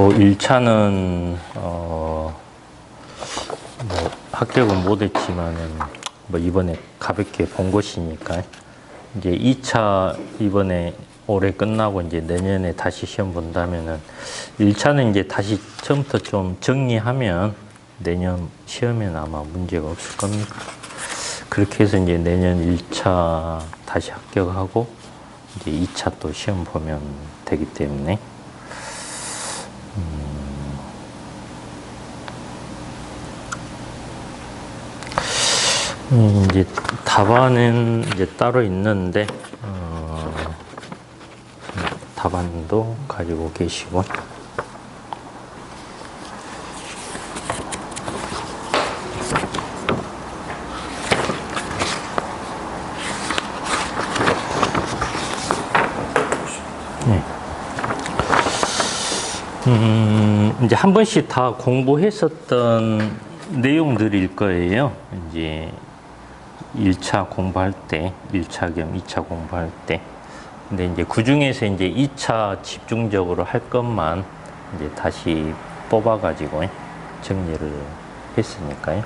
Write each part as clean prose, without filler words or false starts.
뭐 1차는 뭐 합격은 못했지만은 뭐 이번에 가볍게 본 것이니까 이제 2차 이번에 올해 끝나고 이제 내년에 다시 시험 본다면은 1차는 이제 다시 처음부터 좀 정리하면 내년 시험에는 아마 문제가 없을 겁니다. 그렇게 해서 이제 내년 1차 다시 합격하고 이제 2차 또 시험 보면 되기 때문에 이제 답안은 이제 따로 있는데 답안도 가지고 계시고 이제 한 번씩 다 공부했었던 내용들일 거예요. 이제 1차 공부할 때, 1차 겸 2차 공부할 때. 근데 이제 그 중에서 이제 2차 집중적으로 할 것만 이제 다시 뽑아가지고 정리를 했으니까요.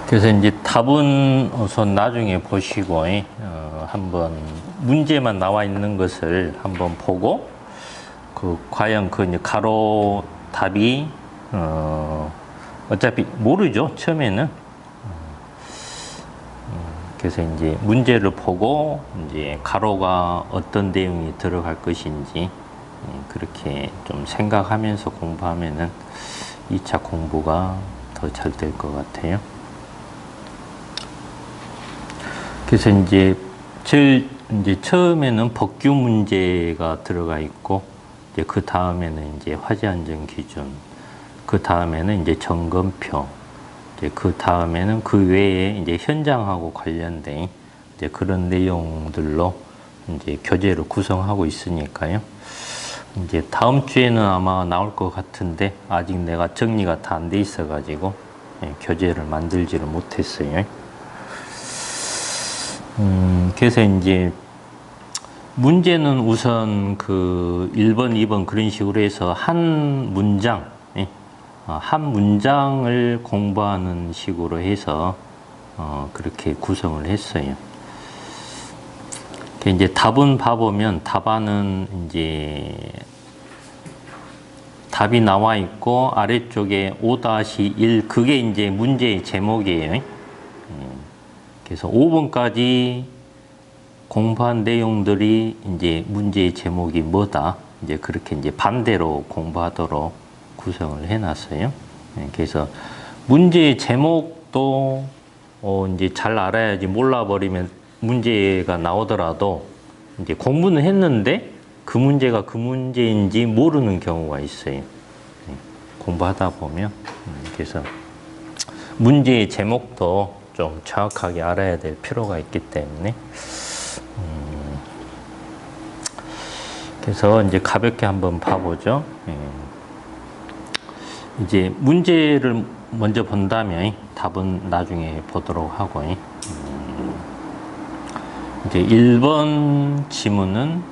그래서 이제 답은 우선 나중에 보시고, 한번 문제만 나와 있는 것을 한번 보고, 과연 이제 가로 답이, 어차피 모르죠, 처음에는. 그래서 이제 문제를 보고, 이제 가로가 어떤 내용이 들어갈 것인지, 그렇게 좀 생각하면서 공부하면은 2차 공부가 더 잘 될 것 같아요. 그래서 이제 처음에는 법규 문제가 들어가 있고, 이제 그 다음에는 이제 화재 안전 기준, 그 다음에는 이제 점검표, 이제 그 다음에는 그 외에 이제 현장하고 관련된 이제 그런 내용들로 이제 교재를 구성하고 있으니까요. 이제 다음 주에는 아마 나올 것 같은데 아직 내가 정리가 다 안 돼 있어가지고 교재를 만들지를 못했어요. 그래서 이제 문제는 우선 1번, 2번 그런 식으로 해서 한 문장을 공부하는 식으로 해서 그렇게 구성을 했어요. 이제 답은 봐보면 답안은 이제 답이 나와 있고 아래쪽에 5-1 그게 이제 문제의 제목이에요. 그래서 5번까지 공부한 내용들이 이제 문제의 제목이 뭐다. 이제 그렇게 이제 반대로 공부하도록 구성을 해놨어요. 그래서 문제의 제목도 이제 잘 알아야지 몰라버리면 문제가 나오더라도 이제 공부는 했는데 그 문제가 그 문제인지 모르는 경우가 있어요. 공부하다 보면. 그래서 문제의 제목도 좀 정확하게 알아야 될 필요가 있기 때문에 그래서 이제 가볍게 한번 봐보죠. 이제 문제를 먼저 본다면 답은 나중에 보도록 하고 이제 1번 지문은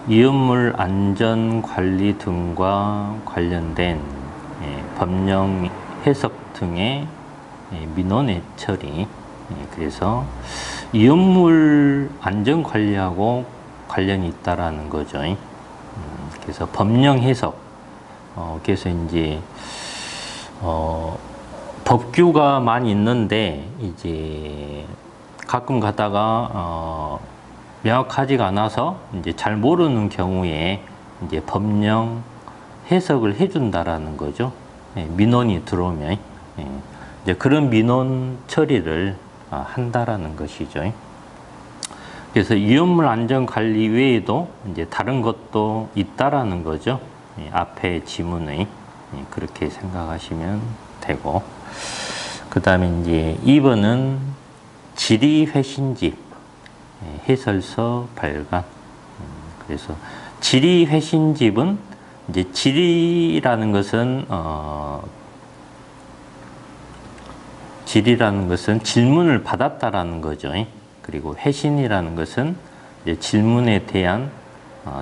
이음물 안전관리 등과 관련된 법령 해석 등의 민원의 처리. 그래서 이음물 안전관리하고 관련이 있다라는 거죠. 그래서 법령 해석. 그래서 이제 법규가 많이 있는데 이제 가끔 가다가 명확하지가 않아서 이제 잘 모르는 경우에 이제 법령 해석을 해준다라는 거죠. 민원이 들어오면 이제 그런 민원 처리를 한다라는 것이죠. 그래서 이음물 안전 관리 외에도 이제 다른 것도 있다라는 거죠. 앞에 지문의 그렇게 생각하시면 되고, 그 다음에 이제 2번은 지리 회신집 해설서 발간. 그래서 지리 회신집은 이제 지리라는 것은 질문을 받았다라는 거죠. 그리고 회신이라는 것은 이제 질문에 대한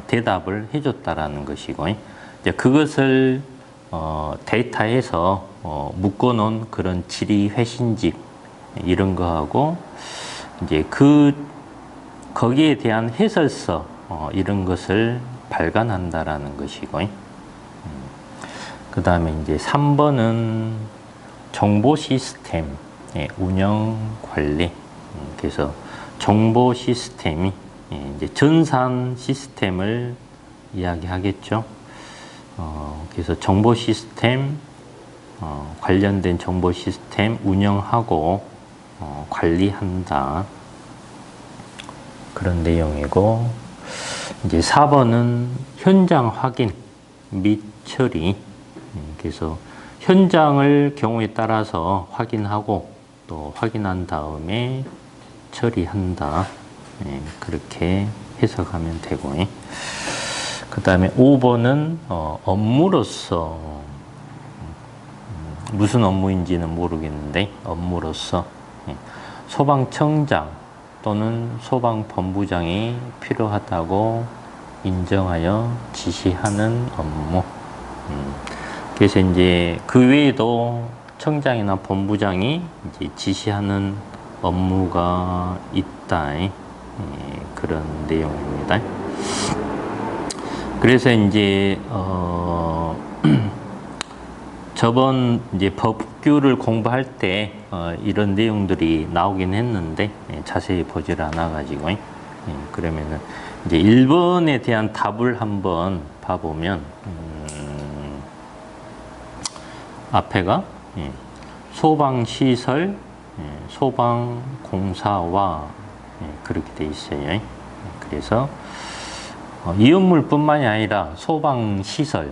대답을 해줬다라는 것이고, 이제 그것을 데이터에서 묶어놓은 그런 지리 회신집 이런 거하고 이제 거기에 대한 해설서 이런 것을 발간한다라는 것이고, 그 다음에 이제 3번은 정보 시스템 운영 관리. 그래서 정보 시스템이 이제 전산 시스템을 이야기하겠죠. 그래서 정보 시스템 관련된 정보 시스템 운영하고 관리한다. 그런 내용이고, 이제 4번은 현장 확인 및 처리. 그래서 현장을 경우에 따라서 확인하고 또 확인한 다음에 처리한다. 그렇게 해석하면 되고, 그 다음에 5번은 업무로서 무슨 업무인지는 모르겠는데 업무로서 소방청장 또는 소방본부장이 필요하다고 인정하여 지시하는 업무. 그래서 이제 그 외에도 청장이나 본부장이 이제 지시하는 업무가 있다. 그런 내용입니다. 그래서 이제 저번 이제 법규를 공부할 때 이런 내용들이 나오긴 했는데 자세히 보질 않아 가지고 그러면은 이제 1번에 대한 답을 한번 봐보면 앞에가 소방시설, 소방공사와 그렇게 돼 있어요. 그래서 이 업무뿐만이 아니라 소방시설,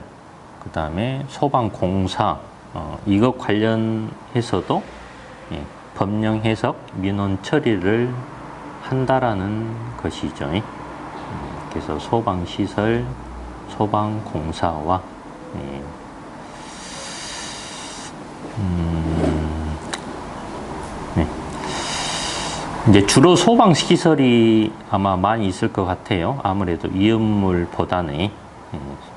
그 다음에 소방공사 이것 관련해서도 법령 해석, 민원 처리를 한다라는 것이죠. 그래서 소방시설, 소방공사와 이제 주로 소방시설이 아마 많이 있을 것 같아요. 아무래도 이음물보다는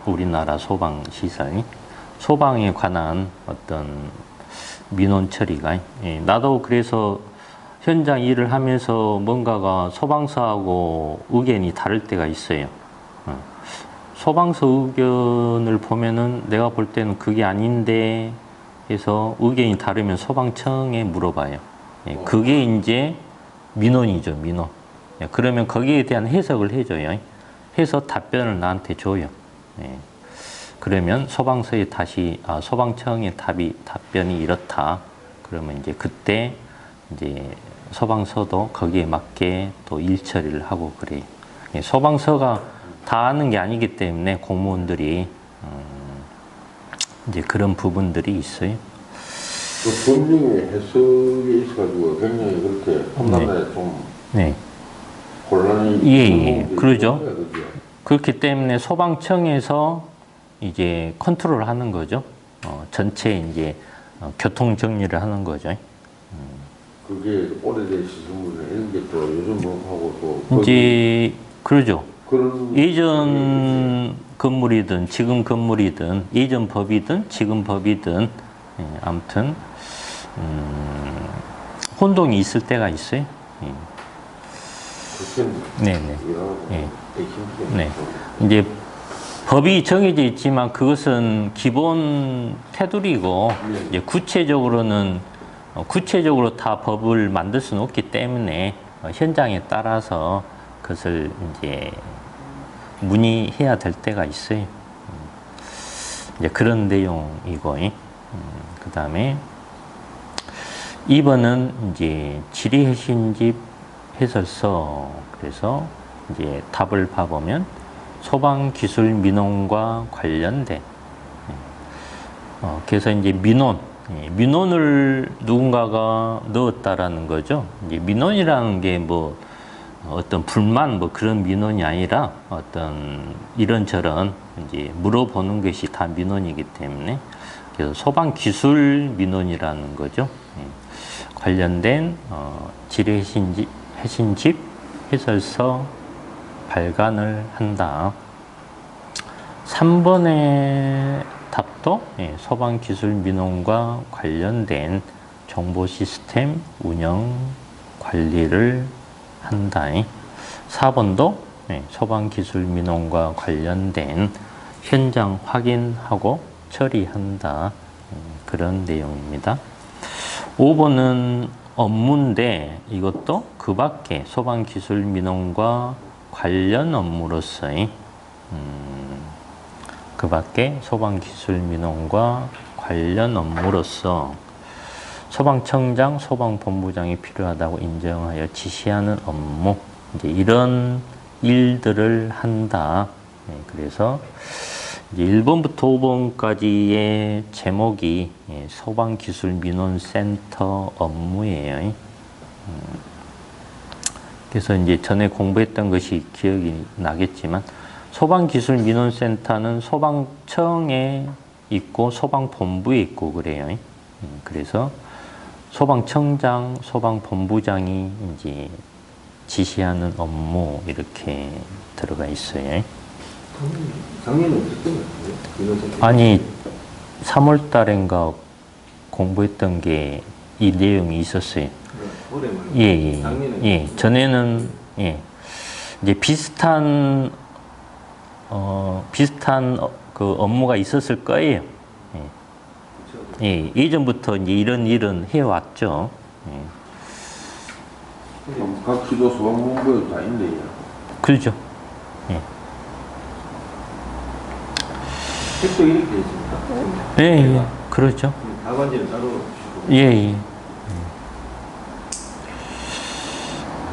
우리나라 소방시설이 소방에 관한 어떤 민원 처리가 나도 그래서 현장 일을 하면서 뭔가가 소방서하고 의견이 다를 때가 있어요. 소방서 의견을 보면은 내가 볼 때는 그게 아닌데 해서 의견이 다르면 소방청에 물어봐요. 그게 이제 민원이죠, 민원. 그러면 거기에 대한 해석을 해줘요. 해서 답변을 나한테 줘요. 그러면 소방서에 다시 소방청의 답변이 이렇다. 그러면 이제 그때 이제 소방서도 거기에 맞게 또 일 처리를 하고 그래요. 소방서가 다 아는 게 아니기 때문에 공무원들이 이제 그런 부분들이 있어요. 그 법령의 해석에 있어가지고 굉장히 그렇게 판단에 좀 곤란이 예, 그러죠. 그렇기 때문에 소방청에서 이제 컨트롤하는 거죠. 전체 이제 교통 정리를 하는 거죠. 그게 오래된 시설물 이런 게 또 요즘 뭐하고 또 이제 그러죠. 그런 예전 건물이든 지금 건물이든 예전 법이든 지금 법이든 아무튼 혼동이 있을 때가 있어요. 네네. 네. 이제 법이 정해져 있지만 그것은 기본 테두리고 이제 구체적으로 다 법을 만들 수는 없기 때문에 현장에 따라서 그것을 이제 문의해야 될 때가 있어요. 이제 그런 내용이고, 그 다음에 2번은 이제 지리해신집 해설서. 그래서 이제 답을 봐보면 소방기술 민원과 관련된. 그래서 이제 민원을 누군가가 넣었다라는 거죠. 이제 민원이라는 게 뭐 어떤 불만 뭐 그런 민원이 아니라 어떤 이런저런 이제 물어보는 것이 다 민원이기 때문에 그래서 소방기술 민원이라는 거죠. 관련된 지뢰해신집 해설서 발간을 한다. 3번의 답도 소방기술민원과 관련된 정보 시스템 운영 관리를 한다. 4번도 소방기술민원과 관련된 현장 확인하고 처리한다. 그런 내용입니다. 5번은 업무인데 이것도 그 밖에 소방기술민원과 관련 업무로서의 그 밖에 소방기술민원과 관련 업무로서 소방청장, 소방본부장이 필요하다고 인정하여 지시하는 업무, 이제 이런 일들을 한다. 그래서 이제 1번부터 5번까지의 제목이 소방기술민원센터 업무예요. 그래서 이제 전에 공부했던 것이 기억이 나겠지만 소방기술민원센터는 소방청에 있고 소방본부에 있고 그래요. 그래서 소방청장, 소방본부장이 이제 지시하는 업무 이렇게 들어가 있어요. 작년에 없었던 것 같아요. 아니 3월 달인가 공부했던 게 이 내용이 있었어요. 올해 말이에요. 예. 작년에 전에는 이제 비슷한 그 업무가 있었을 거예요. 예전부터 이제 이런 일은 해왔죠. 각 기도 소방본부에 다 있네요. 그렇죠. 책도 이렇게 돼 있습니까? 예, 그렇죠. 다관지는 따로 주시고. 예.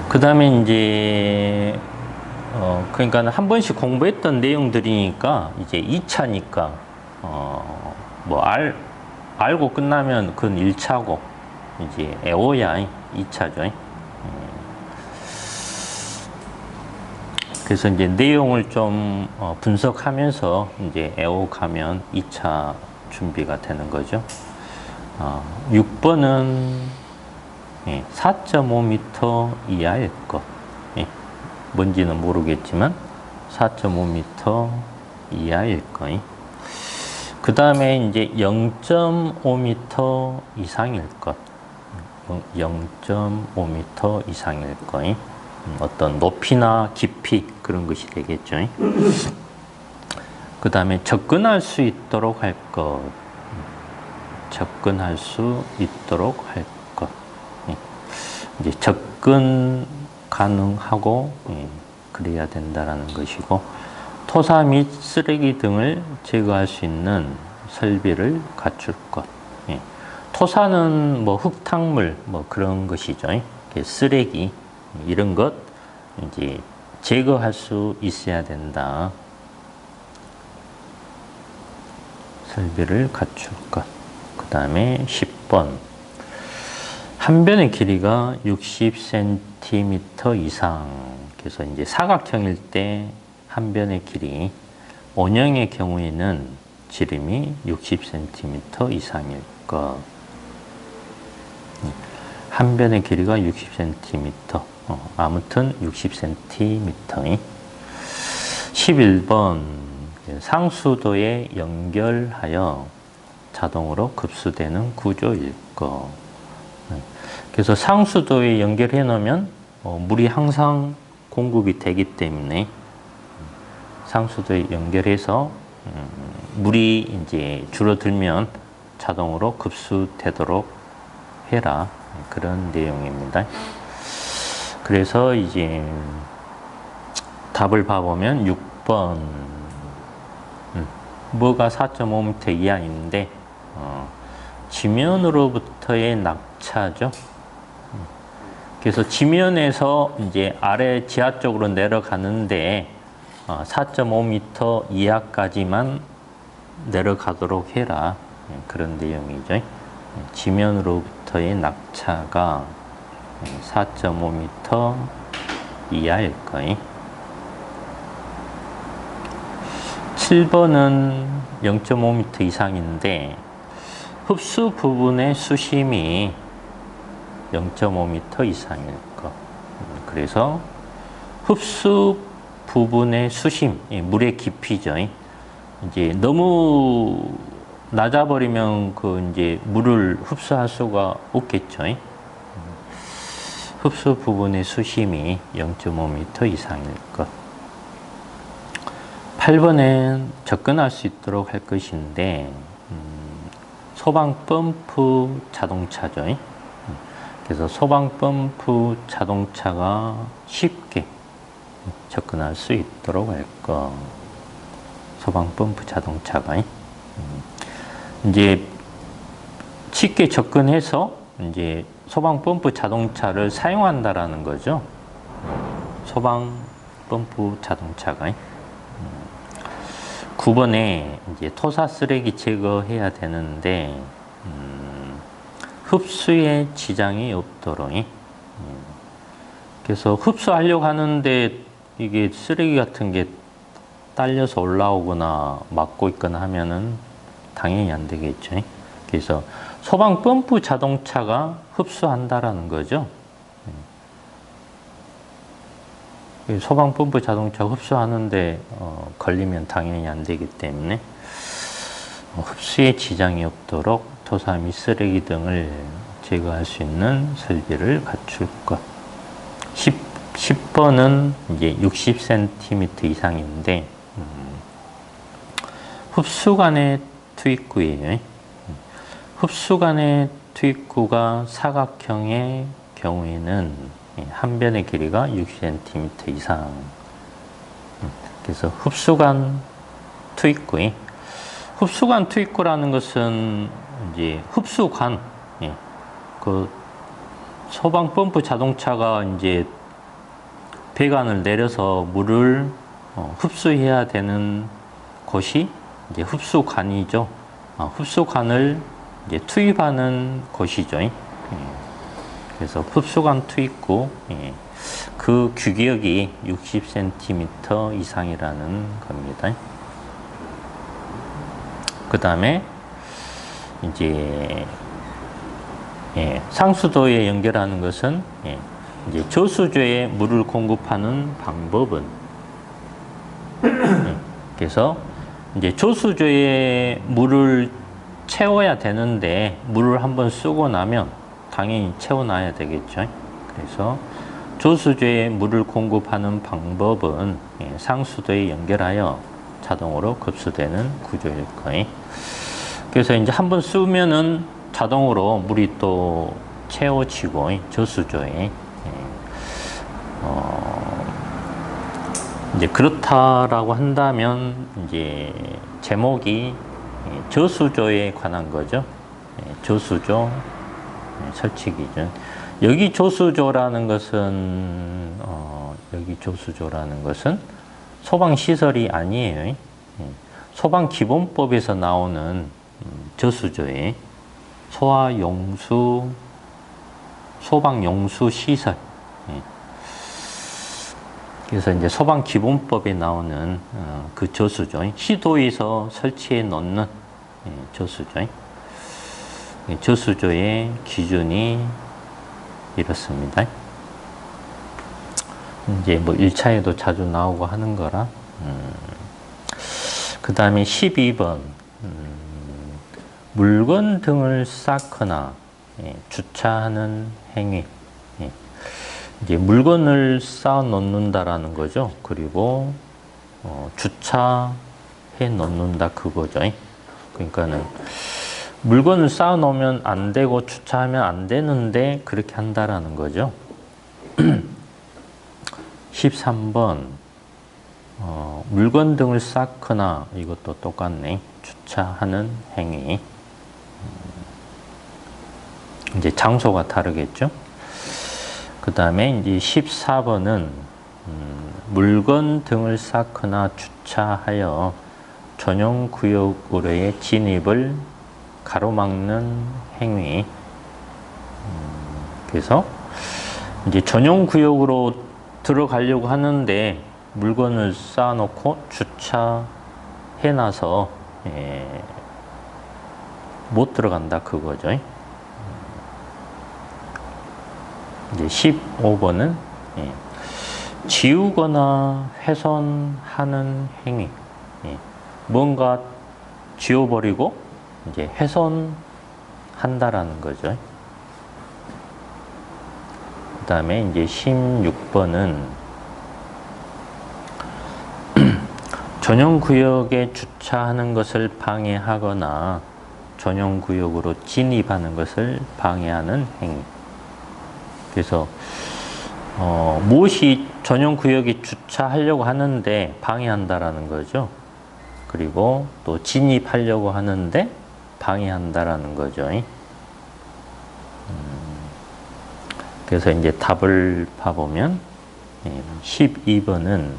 그 다음에 이제, 그러니까 한 번씩 공부했던 내용들이니까 이제 2차니까, 알고 끝나면 그건 1차고, 이제 애호야 2차죠. 그래서 이제 내용을 좀 분석하면서 이제 애호가면 2차 준비가 되는 거죠. 6번은 4.5m 이하일 것. 뭔지는 모르겠지만 4.5m 이하일 것. 그 다음에 이제 0.5m 이상일 것. 0.5m 이상일 것. 어떤 높이나 깊이 그런 것이 되겠죠. 그 다음에 접근할 수 있도록 할 것. 접근할 수 있도록 할 것. 이제 접근 가능하고 그래야 된다라는 것이고, 토사 및 쓰레기 등을 제거할 수 있는 설비를 갖출 것. 토사는 뭐 흙탕물 뭐 그런 것이죠. 쓰레기 이런 것 이제 제거할 수 있어야 된다. 설비를 갖출 것. 그 다음에 10번. 한 변의 길이가 60cm 이상. 그래서 이제 사각형일 때 한 변의 길이, 원형의 경우에는 지름이 60cm 이상일 것. 한 변의 길이가 60cm. 아무튼 60cm. 11번. 상수도에 연결하여 자동으로 급수되는 구조일 것. 그래서 상수도에 연결해 놓으면 물이 항상 공급이 되기 때문에 상수도에 연결해서 물이 이제 줄어들면 자동으로 급수되도록 해라. 그런 내용입니다. 그래서 이제 답을 봐보면 6번. 뭐가 4.5m 이하인데 지면으로부터의 낙차죠. 그래서 지면에서 이제 아래 지하 쪽으로 내려가는데 4.5m 이하까지만 내려가도록 해라. 그런 내용이죠. 지면으로부터의 낙차가 4.5m 이하일 거예요. 7번은 0.5m 이상인데 흡수 부분의 수심이 0.5m 이상일 것. 그래서 흡수 부분의 수심, 물의 깊이죠. 이제 너무 낮아버리면 그 이제 물을 흡수할 수가 없겠죠. 흡수 부분의 수심이 0.5m 이상일 것. 8번엔 접근할 수 있도록 할 것인데 소방 펌프 자동차죠. 그래서 소방 펌프 자동차가 쉽게 접근할 수 있도록 할 것. 소방 펌프 자동차가 이제 쉽게 접근해서 이제 소방 펌프 자동차를 사용한다라는 거죠. 소방 펌프 자동차가 9번에 이제 토사 쓰레기 제거해야 되는데 흡수에 지장이 없도록 그래서 흡수하려고 하는데 이게 쓰레기 같은 게 딸려서 올라오거나 막고 있거나 하면은 당연히 안 되겠죠. 그래서 소방 펌프 자동차가 흡수한다라는 거죠. 소방 펌프 자동차 흡수하는데 걸리면 당연히 안 되기 때문에 흡수에 지장이 없도록 토사 및 쓰레기 등을 제거할 수 있는 설비를 갖출 것. 10번은 이제 60cm 이상인데 흡수관의 투입구예요. 흡수관의 투입구가 사각형의 경우에는 한 변의 길이가 60cm 이상. 그래서 흡수관 투입구. 흡수관 투입구라는 것은 이제 흡수관. 그 소방 펌프 자동차가 이제 배관을 내려서 물을 흡수해야 되는 곳이 이제 흡수관이죠. 흡수관을 이제 투입하는 곳이죠. 그래서 흡수관 투입구 그 규격이 60cm 이상이라는 겁니다. 그 다음에 이제 상수도에 연결하는 것은 이제 저수조에 물을 공급하는 방법은 그래서 이제 저수조에 물을 채워야 되는데 물을 한번 쓰고 나면 당연히 채워놔야 되겠죠. 그래서 저수조에 물을 공급하는 방법은 상수도에 연결하여 자동으로 급수되는 구조일 거예요. 그래서 이제 한번 쓰면은 자동으로 물이 또 채워지고 저수조에 이제 그렇다라고 한다면 이제 제목이 저수조에 관한 거죠. 저수조 설치 기준. 여기 조수조라는 것은 소방 시설이 아니에요. 소방 기본법에서 나오는 저수조에 소방 용수 시설. 그래서 이제 소방 기본법에 나오는 그 저수조, 시도에서 설치해 놓는 저수조. 저수조의 기준이 이렇습니다. 이제 뭐 1차에도 자주 나오고 하는 거라. 그 다음에 12번. 물건 등을 쌓거나 주차하는 행위. 이제 물건을 쌓아 놓는다라는 거죠. 그리고 주차해 놓는다 그거죠. 그러니까는 물건을 쌓아 놓으면 안 되고 주차하면 안 되는데 그렇게 한다라는 거죠. 13번 물건 등을 쌓거나 이것도 똑같네. 주차하는 행위. 이제 장소가 다르겠죠. 그 다음에 이제 14번은 물건 등을 쌓거나 주차하여 전용 구역으로의 진입을 가로막는 행위. 그래서 이제 전용 구역으로 들어가려고 하는데 물건을 쌓아놓고 주차해놔서 못 들어간다 그거죠. 이제 15번은 지우거나 훼손하는 행위. 예. 뭔가 지워버리고 이제 훼손한다라는 거죠. 그 다음에 이제 16번은 전용 구역에 주차하는 것을 방해하거나 전용 구역으로 진입하는 것을 방해하는 행위. 그래서 무엇이 전용 구역에 주차하려고 하는데 방해한다라는 거죠. 그리고 또 진입하려고 하는데 방해한다라는 거죠. 그래서 이제 답을 봐보면 12번은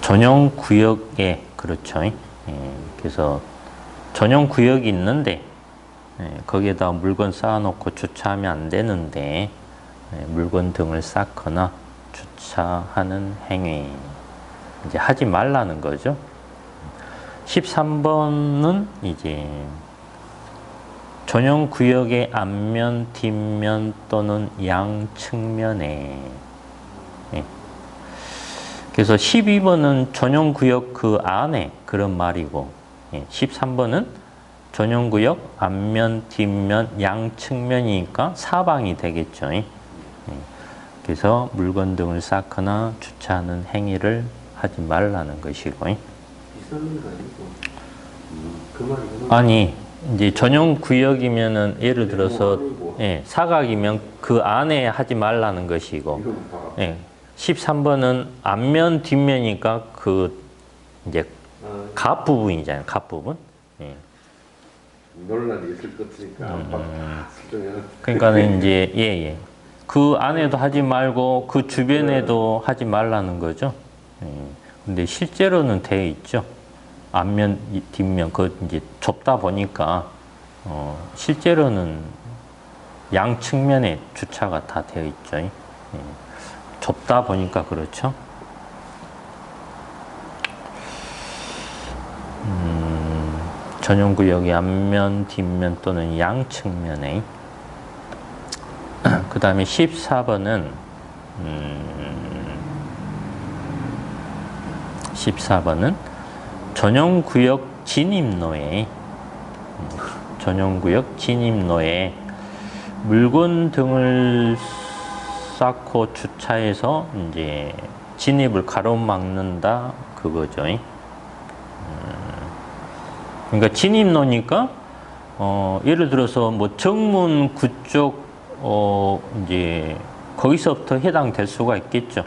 전용 구역에 그렇죠. 그래서 전용 구역이 있는데 거기에다 물건 쌓아놓고 주차하면 안 되는데 물건 등을 쌓거나 주차하는 행위 이제 하지 말라는 거죠. 13번은 이제 전용 구역의 앞면, 뒷면 또는 양측면에 그래서 12번은 전용 구역 그 안에 그런 말이고 13번은 전용 구역 앞면, 뒷면, 양측면이니까 사방이 되겠죠. 그래서 물건 등을 쌓거나 주차하는 행위를 하지 말라는 것이고. 이상의가 아니고 그 말이구나. 아니 이제 전용 구역이면은 예를 들어서 사각이면 그 안에 하지 말라는 것이고. 이건 봐. 13번은 앞면, 뒷면이니까 그 이제 갑 부분이잖아요. 갑 부분. 논란이 있을 것 같으니까 그러니까는 이제 그 안에도 하지 말고 그 주변에도 하지 말라는 거죠. 근데 실제로는 되어 있죠. 앞면, 뒷면 그 이제 좁다 보니까 실제로는 양측면에 주차가 다 되어 있죠. 좁다 보니까 그렇죠. 전용 구역의 앞면, 뒷면 또는 양측면에 그 다음에 14번은 14번은 전용 구역 진입로에 물건 등을 쌓고 주차해서 이제 진입을 가로막는다 그거죠. 그러니까 진입로니까 예를 들어서 뭐 정문 그쪽 이제 거기서부터 해당될 수가 있겠죠.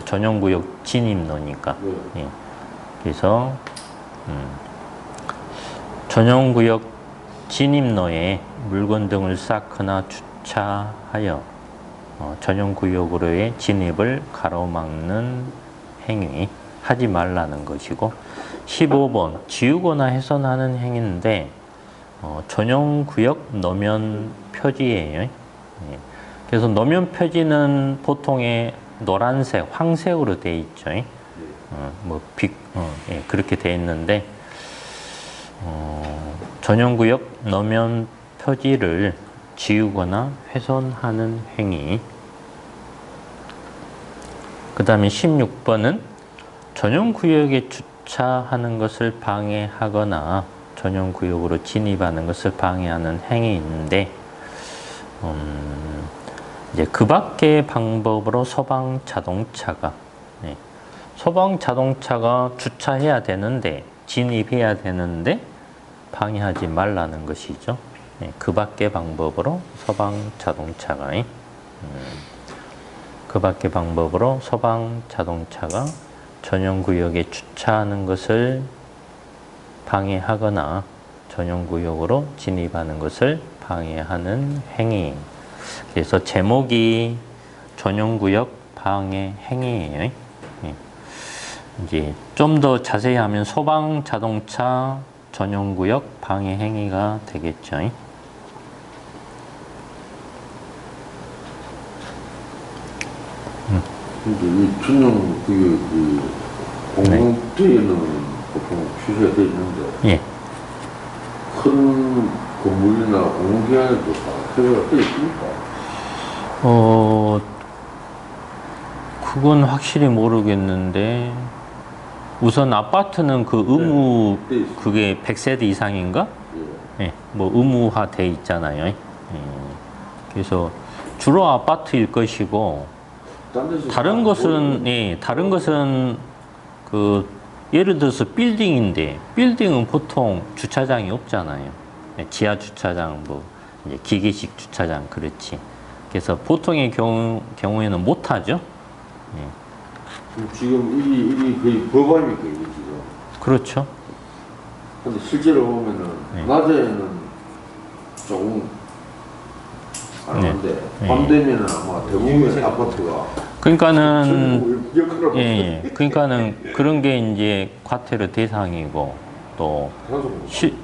전용구역 진입로니까. 예. 그래서 전용구역 진입로에 물건 등을 쌓거나 주차하여 전용구역으로의 진입을 가로막는 행위 하지 말라는 것이고 15번 지우거나 훼손하는 행위인데 전용구역 노면 표지예요. 그래서 노면 표지는 보통의 노란색, 황색으로 되어 있죠. 그렇게 되어 있는데 전용구역 노면 표지를 지우거나 훼손하는 행위. 그 다음에 16번은 전용구역에 주차하는 것을 방해하거나 전용구역으로 진입하는 것을 방해하는 행위인데 이제 그 밖의 방법으로 소방 자동차가 주차해야 되는데 진입해야 되는데 방해하지 말라는 것이죠. 그 밖의 방법으로 소방 자동차가 전용구역에 주차하는 것을 방해하거나 전용구역으로 진입하는 것을 방해하는 행위. 그래서 제목이 전용구역 방해 행위예요. 이제 좀 더 자세히 하면 소방 자동차 전용구역 방해 행위가 되겠죠. 근데 이 전용구역 공공주에는 보통 규제가 되어 있는데 큰 건물이나 공공기관에도 다 규제가 되어 있습니까? 그건 확실히 모르겠는데 우선 아파트는 그 의무 돼 있어요. 그게 100세대 이상인가? 예. 예, 뭐 의무화돼 있잖아요. 그래서 주로 아파트일 것이고 딴 데서 다른 것은 예, 다른 것은 그 예를 들어서 빌딩인데 빌딩은 보통 주차장이 없잖아요. 예, 지하 주차장 뭐 이제 기계식 주차장 그렇지. 그래서 보통의 경우에는 못 하죠. 지금 일이 거의 법안입니까 이게 지금? 그렇죠. 근데 실제로 보면은 네. 낮에는 조금 안 네. 하는데 네. 밤 되면은 아마 대부분의 아파트가 그러니까는 역할을 예, 그러니까는 그런 게 이제 과태료 대상이고 또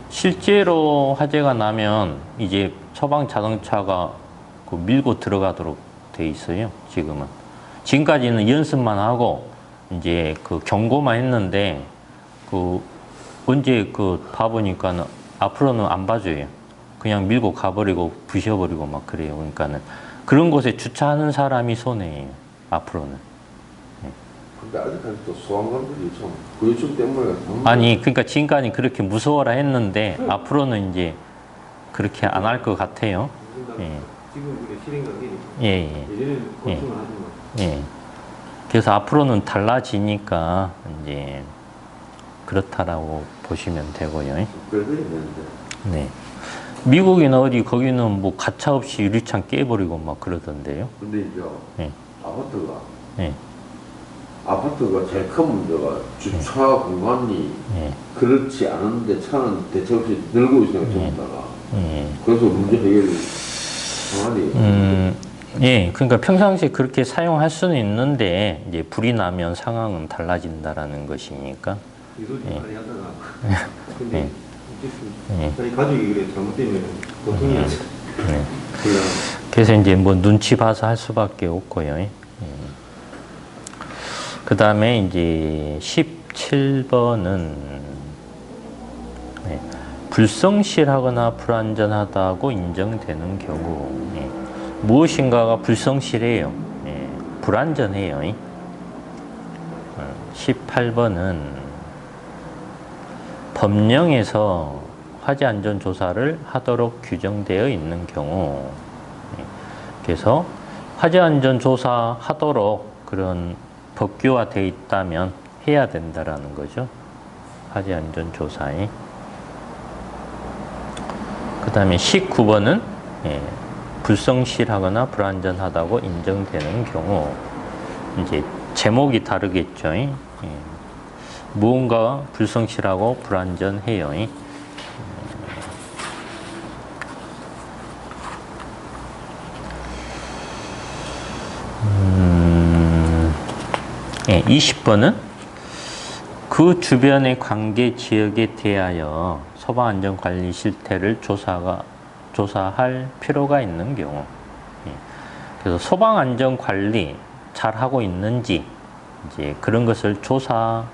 실제로 화재가 나면 이제 소방 자동차가 그 밀고 들어가도록 돼 있어요. 지금까지는 연습만 하고 이제 그 경고만 했는데 그 언제 그 봐보니까는 앞으로는 안 봐줘요. 그냥 밀고 가버리고 부셔버리고 막 그래요. 그러니까는 그런 곳에 주차하는 사람이 손해예요. 앞으로는. 근데 아직까지 또 소방관들이 좀 그 요청 때문에 아니 그러니까 지금까지 그렇게 무서워라 했는데 앞으로는 이제 그렇게 안 할 것 같아요. 예. 지금 그게 실행 단계니까. 예, 예전에는 걱정을 하는 거. 예. 그래서 앞으로는 달라지니까 이제 그렇다라고 보시면 되고요. 그래야 되는데 네. 미국이나 어디 거기는 뭐 가차없이 유리창 깨버리고 막 그러던데요. 근데 이제 예. 아파트가 예. 아파트가 제일 큰 문제가 주차 공간이 예. 그렇지 않은데 차는 대책 없이 늘고 있어요 전부 다가. 예. 그래서 문제 해결 방안이 예. 그러니까 평상시에 그렇게 사용할 수는 있는데 이제 불이 나면 상황은 달라진다라는 것이니까. 이 소리 예. 많이 하다가. 근데 예. 어쨌든 자기 가족이 그래 잘못되면 고통이 나죠. 네. 그래서 이제 뭐 눈치 봐서 할 수밖에 없고요. 그 다음에 이제 17번은 불성실하거나 불완전하다고 인정되는 경우 무엇인가가 불성실해요. 불완전해요. 18번은 법령에서 화재 안전 조사를 하도록 규정되어 있는 경우 그래서 화재 안전 조사 하도록 그런 법규화되어 있다면 해야 된다라는 거죠. 화재 안전 조사에. 그 다음에 19번은 불성실하거나 불완전하다고 인정되는 경우 이제 제목이 다르겠죠. 무언가 불성실하고 불완전해요. 20번은 그 주변의 관계 지역에 대하여 소방안전관리 실태를 조사할 필요가 있는 경우. 그래서 소방안전관리 잘 하고 있는지 이제 그런 것을 조사할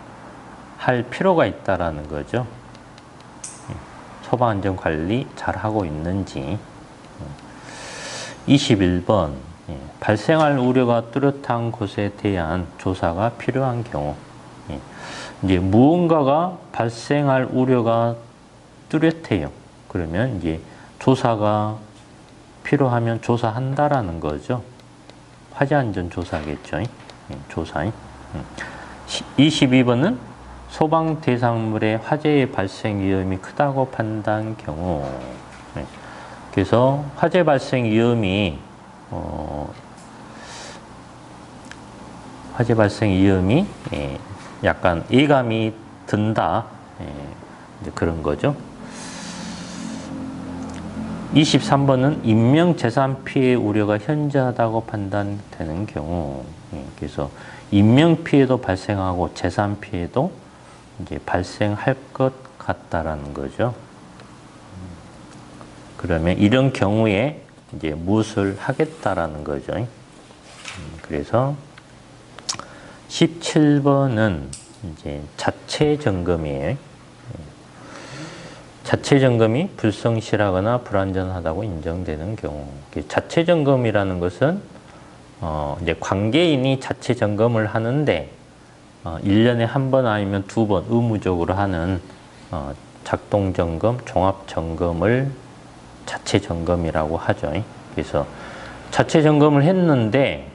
필요가 있다라는 거죠. 소방안전관리 잘 하고 있는지. 21번 발생할 우려가 뚜렷한 곳에 대한 조사가 필요한 경우. 이제 무언가가 발생할 우려가 뚜렷해요. 그러면 이제 조사가 필요하면 조사한다라는 거죠. 화재 안전 조사겠죠. 조사. 22번은 소방 대상물의 화재의 발생 위험이 크다고 판단한 경우. 그래서 화재 발생 위험이 화재 발생 위험이 약간 예감이 든다. 이제 그런 거죠. 23번은 인명 재산 피해 우려가 현저하다고 판단되는 경우. 그래서 인명 피해도 발생하고 재산 피해도 이제 발생할 것 같다라는 거죠. 그러면 이런 경우에 이제 무엇을 하겠다라는 거죠. 그래서 17번은 이제 자체 점검이에요. 자체 점검이 불성실하거나 불완전하다고 인정되는 경우. 자체 점검이라는 것은 이제 관계인이 자체 점검을 하는데 1년에 한 번 아니면 2번 의무적으로 하는 작동 점검, 종합 점검을 자체 점검이라고 하죠. 그래서 자체 점검을 했는데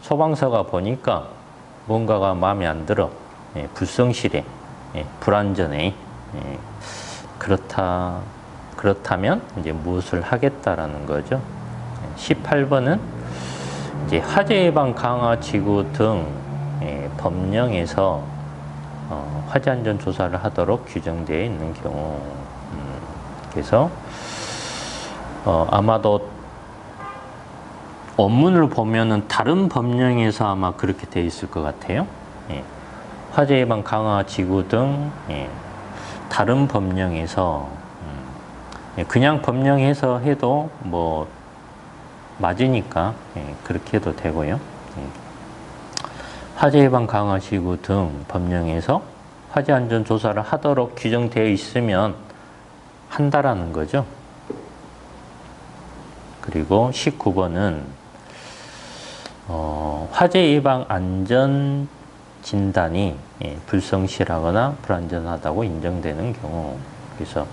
소방서가 보니까 뭔가가 마음에 안 들어. 불성실해. 불완전해. 그렇다면 이제 무엇을 하겠다라는 거죠. 18번은 이제 화재 예방 강화 지구 등 법령에서 화재 안전 조사를 하도록 규정되어 있는 경우. 그래서 아마도 원문을 보면은 다른 법령에서 아마 그렇게 되어 있을 것 같아요. 화재 예방 강화 지구 등 다른 법령에서 그냥 법령에서 해도 뭐 맞으니까 그렇게 해도 되고요. 화재 예방 강화 지구 등 법령에서 화재 안전 조사를 하도록 규정되어 있으면 한다라는 거죠. 그리고 19번은 화재 예방 안전 진단이 불성실하거나 불완전하다고 인정되는 경우. 그래서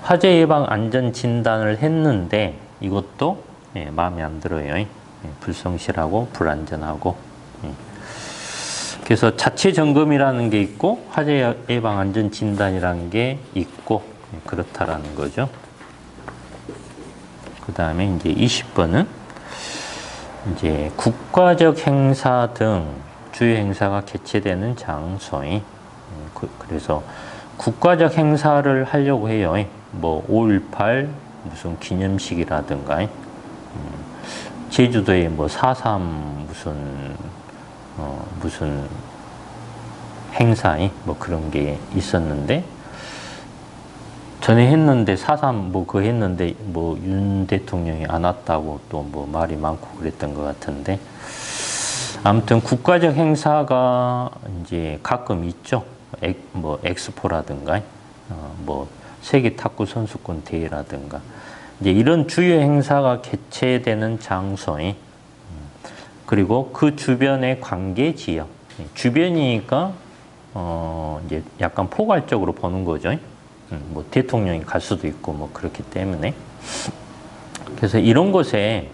화재 예방 안전 진단을 했는데 이것도 마음에 안 들어요. 불성실하고 불완전하고. 그래서 자체 점검이라는 게 있고 화재 예방 안전 진단이라는 게 있고 그렇다라는 거죠. 그 다음에 이제 20번은 이제 국가적 행사 등 주요 행사가 개최되는 장소인. 그래서 국가적 행사를 하려고 해요. 뭐 5.18 무슨 기념식이라든가 제주도에 뭐 4.3 무슨 행사에 뭐 그런 게 있었는데 전에 했는데 4.3 뭐 그거 했는데 뭐 윤 대통령이 안 왔다고 또 뭐 말이 많고 그랬던 것 같은데 아무튼 국가적 행사가 이제 가끔 있죠. 뭐 엑스포라든가 뭐 세계 탁구 선수권 대회라든가 이제 이런 주요 행사가 개최되는 장소에 그리고 그 주변의 관계 지역 주변이니까 이제 약간 포괄적으로 보는 거죠. 뭐 대통령이 갈 수도 있고 뭐 그렇기 때문에 그래서 이런 곳에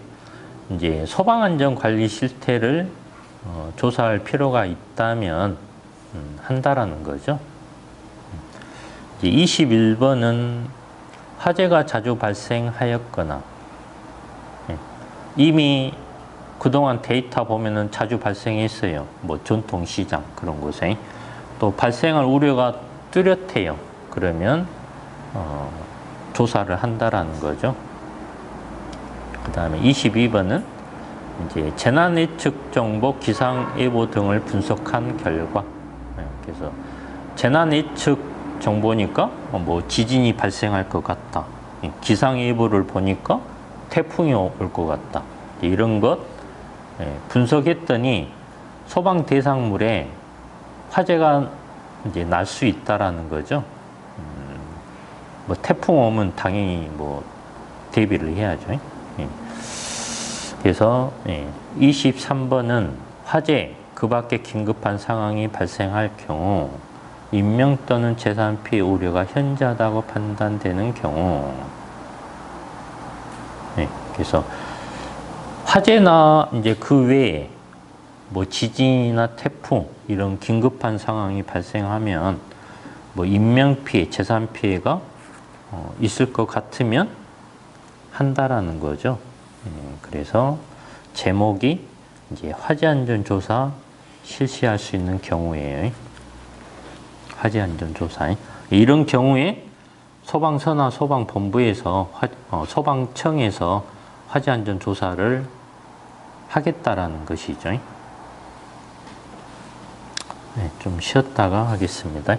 이제 소방안전관리 실태를 조사할 필요가 있다면 한다라는 거죠. 이제 21번은 화재가 자주 발생하였거나 이미 그동안 데이터 보면은 자주 발생했어요. 뭐 전통시장 그런 곳에 또 발생할 우려가 뚜렷해요. 그러면 조사를 한다라는 거죠. 그 다음에 22번은 이제 재난 예측 정보, 기상 예보 등을 분석한 결과. 그래서 재난 예측 정보니까 뭐 지진이 발생할 것 같다. 기상 예보를 보니까 태풍이 올 것 같다. 이런 것 분석했더니 소방 대상물에 화재가 이제 날 수 있다라는 거죠. 뭐 태풍 오면 당연히 뭐 대비를 해야죠. 그래서 23번은 화재 그 밖에 긴급한 상황이 발생할 경우 인명 또는 재산 피해 우려가 현저하다고 판단되는 경우 그래서 화재나 이제 그 외에 뭐 지진이나 태풍 이런 긴급한 상황이 발생하면 뭐 인명 피해, 재산 피해가 있을 것 같으면 한다라는 거죠. 그래서 제목이 이제 화재 안전 조사 실시할 수 있는 경우에요. 화재 안전 조사. 이런 경우에 소방서나 소방본부에서 소방청에서 화재 안전 조사를 하겠다라는 것이죠. 좀 쉬었다가 하겠습니다.